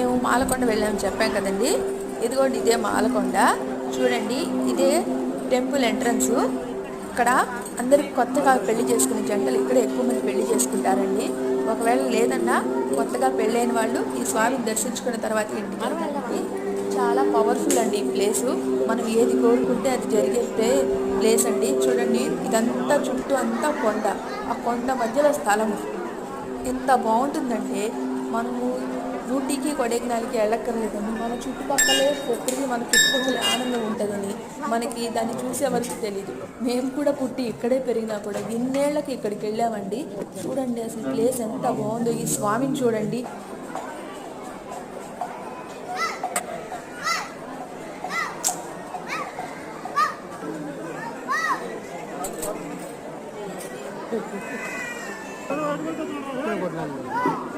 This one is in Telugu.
మేము మాలకొండ వెళ్ళామని చెప్పాం కదండి. ఇదిగోండి ఇదే మాలకొండ. చూడండి ఇదే టెంపుల్ ఎంట్రన్స్. ఇక్కడ అందరికి కొత్తగా పెళ్లి చేసుకునే జంటలు ఇక్కడ ఎక్కువ మంది పెళ్లి చేసుకుంటారండి. ఒకవేళ లేదన్నా కొత్తగా పెళ్ళైన వాళ్ళు ఈ స్వామిని దర్శించుకున్న తర్వాత ఇంటికి వెళ్తారండి. చాలా పవర్ఫుల్ అండి ఈ ప్లేసు. మనం ఏది కోరుకుంటే అది జరిగే ప్లేస్ అండి. చూడండి ఇదంతా చుట్టూ అంతా కొండ, ఆ కొండ మధ్యలో స్థలము ఎంత బాగుంటుందంటే మనము ఊటీకి కొడైకెనాల్కి వెళ్ళక్కర్లేదండి. మన చుట్టుపక్కలే ప్రకృతి మన చుట్టుపక్కల ఆనందం ఉంటుందని మనకి దాన్ని చూసే వరకు తెలీదు. మేము కూడా పుట్టి ఇక్కడే పెరిగినా కూడా ఇన్నేళ్లకి ఇక్కడికి వెళ్ళామండి. చూడండి అసలు ప్లేస్ ఎంత బాగుందో. ఈ స్వామిని చూడండి. Pero